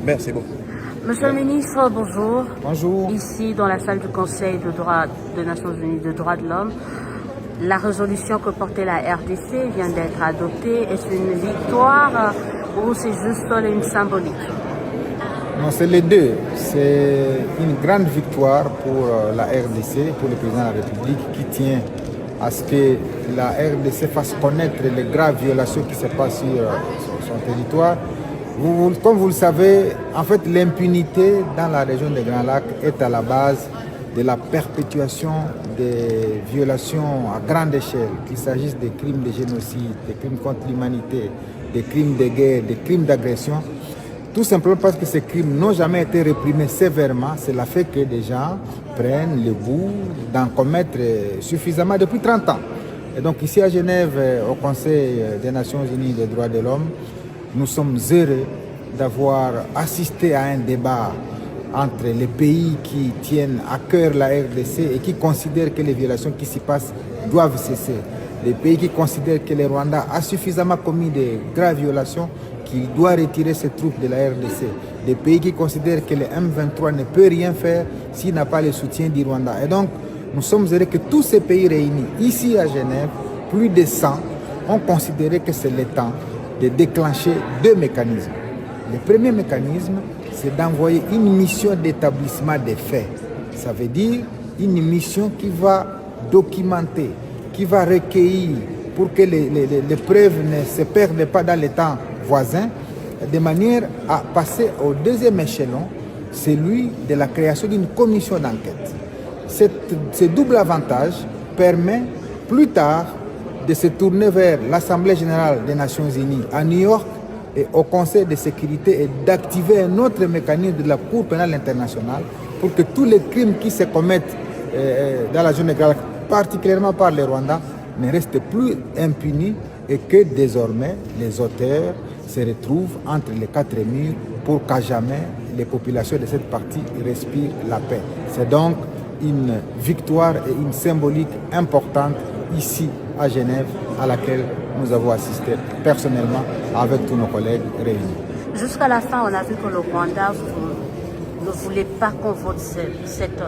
Merci beaucoup. Monsieur le ministre, bonjour. Bonjour. Ici, dans la salle du Conseil des Nations Unies des droits de l'homme, la résolution que portait la RDC vient d'être adoptée. Est-ce une victoire ou c'est juste une symbolique? Non, c'est les deux. C'est une grande victoire pour la RDC, pour le président de la République, qui tient à ce que la RDC fasse connaître les graves violations qui se passent sur son territoire. Comme vous le savez, en fait, l'impunité dans la région des Grands Lacs est à la base de la perpétuation des violations à grande échelle, qu'il s'agisse des crimes de génocide, des crimes contre l'humanité, des crimes de guerre, des crimes d'agression. Tout simplement parce que ces crimes n'ont jamais été réprimés sévèrement. Cela fait que des gens prennent le goût d'en commettre suffisamment depuis 30 ans. Et donc ici à Genève, au Conseil des Nations Unies des droits de l'homme, nous sommes heureux d'avoir assisté à un débat entre les pays qui tiennent à cœur la RDC et qui considèrent que les violations qui s'y passent doivent cesser. Les pays qui considèrent que le Rwanda a suffisamment commis de graves violations, qu'il doit retirer ses troupes de la RDC. Des pays qui considèrent que le M23 ne peut rien faire s'il n'a pas le soutien du Rwanda. Et donc, nous sommes heureux que tous ces pays réunis ici à Genève, plus de 100, ont considéré que c'est le temps de déclencher deux mécanismes. Le premier mécanisme, c'est d'envoyer une mission d'établissement des faits. Ça veut dire une mission qui va documenter, qui va recueillir pour que les preuves ne se perdent pas dans les temps voisins, de manière à passer au deuxième échelon, celui de la création d'une commission d'enquête. Ce double avantage permet plus tard de se tourner vers l'Assemblée générale des Nations unies à New York et au Conseil de sécurité et d'activer un autre mécanisme de la Cour pénale internationale pour que tous les crimes qui se commettent dans la zone de Grands Lacs, particulièrement par les Rwandais, ne restent plus impunis et que désormais les auteurs se retrouvent entre les quatre murs pour qu'à jamais les populations de cette partie respirent la paix. C'est donc une victoire et une symbolique importante ici à Genève à laquelle nous avons assisté personnellement avec tous nos collègues réunis. Jusqu'à la fin, on a vu que le Rwanda ne voulait pas qu'on vote cette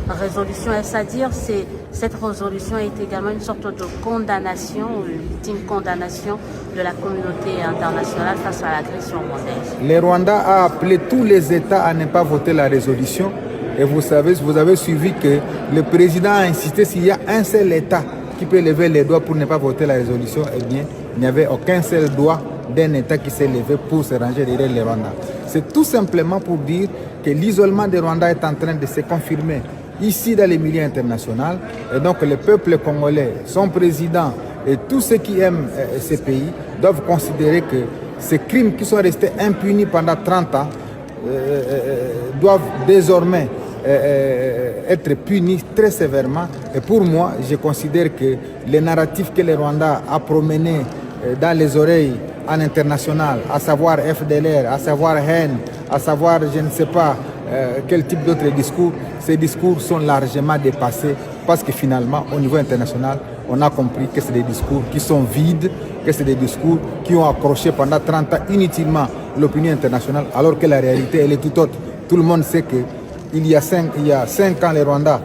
résolution. Est-ce à dire que cette résolution est également une sorte de condamnation, une ultime condamnation de la communauté internationale face à l'agression rwandaise? Le Rwanda a appelé tous les États à ne pas voter la résolution. Et vous avez suivi que le président a insisté s'il y a un seul État qui peut lever les doigts pour ne pas voter la résolution, eh bien, il n'y avait aucun seul doigt d'un État qui s'est levé pour se ranger derrière le Rwanda. C'est tout simplement pour dire que l'isolement du Rwanda est en train de se confirmer ici dans les milieux internationaux. Et donc le peuple congolais, son président et tous ceux qui aiment ces pays doivent considérer que ces crimes qui sont restés impunis pendant 30 ans doivent désormais être punis très sévèrement. Et pour moi, je considère que les narratifs que le Rwanda a promenés dans les oreilles en international, à savoir FDLR, à savoir haine, à savoir je ne sais pas quel type d'autres discours, ces discours sont largement dépassés parce que finalement, au niveau international, on a compris que c'est des discours qui sont vides, que c'est des discours qui ont accroché pendant 30 ans inutilement l'opinion internationale, alors que la réalité, elle est tout autre. Tout le monde sait que il y a 5 ans, les Rwandais,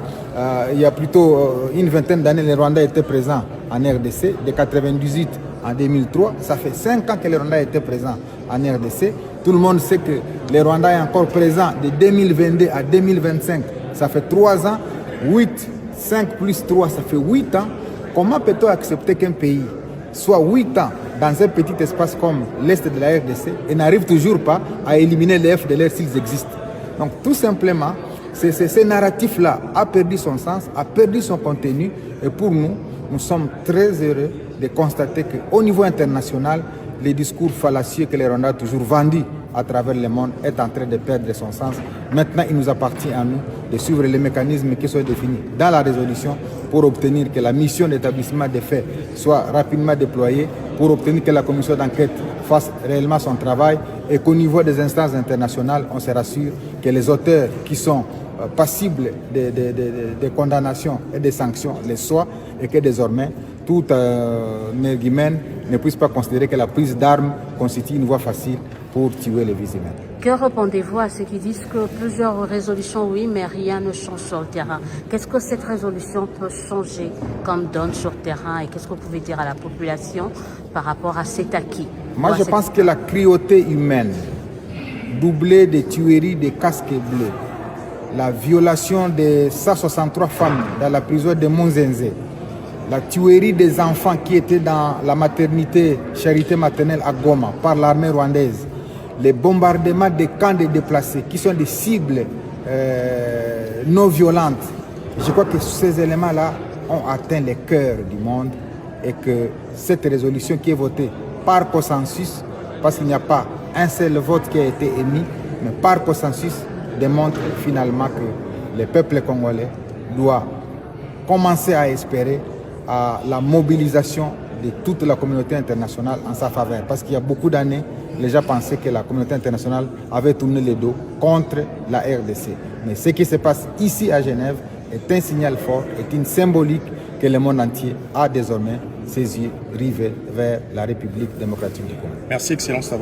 il y a plutôt une vingtaine d'années, les Rwandais étaient présents en RDC, de 1998 en 2003. Ça fait 5 ans que les Rwandais étaient présents en RDC. Tout le monde sait que les Rwandais est encore présent de 2022 à 2025. Ça fait 3 ans, 5 plus 3, ça fait 8 ans. Comment peut-on accepter qu'un pays soit 8 ans dans un petit espace comme l'Est de la RDC et n'arrive toujours pas à éliminer les FDLR s'ils existent? Donc tout simplement, ce narratif-là a perdu son sens, a perdu son contenu. Et pour nous, nous sommes très heureux de constater qu'au niveau international, les discours fallacieux que les Rwandais ont toujours vendus à travers le monde est en train de perdre son sens. Maintenant, il nous appartient à nous de suivre les mécanismes qui sont définis dans la résolution pour obtenir que la mission d'établissement des faits soit rapidement déployée, pour obtenir que la commission d'enquête fasse réellement son travail et qu'au niveau des instances internationales, on se rassure que les auteurs qui sont passibles de condamnations et de sanctions les soient et que désormais tout Merguimen ne puisse pas considérer que la prise d'armes constitue une voie facile pour tuer les vies humaines. Que répondez-vous à ceux qui disent que plusieurs résolutions, oui, mais rien ne change sur le terrain? Qu'est-ce que cette résolution peut changer comme donne sur le terrain et qu'est-ce que vous pouvez dire à la population par rapport à cet acquis? Moi, je pense que la cruauté humaine, doublée des tueries des casques bleus, la violation de 163 femmes dans la prison de Monzenze, la tuerie des enfants qui étaient dans la maternité Charité maternelle à Goma par l'armée rwandaise, les bombardements des camps de déplacés qui sont des cibles non violentes. Je crois que ces éléments-là ont atteint les cœurs du monde et que cette résolution qui est votée par consensus, parce qu'il n'y a pas un seul vote qui a été émis, mais par consensus, démontre finalement que le peuple congolais doit commencer à espérer à la mobilisation de toute la communauté internationale en sa faveur. Parce qu'il y a beaucoup d'années, les gens pensaient que la communauté internationale avait tourné le dos contre la RDC. Mais ce qui se passe ici à Genève est un signal fort, est une symbolique que le monde entier a désormais ses yeux rivés vers la République démocratique du Congo. Merci, Excellence.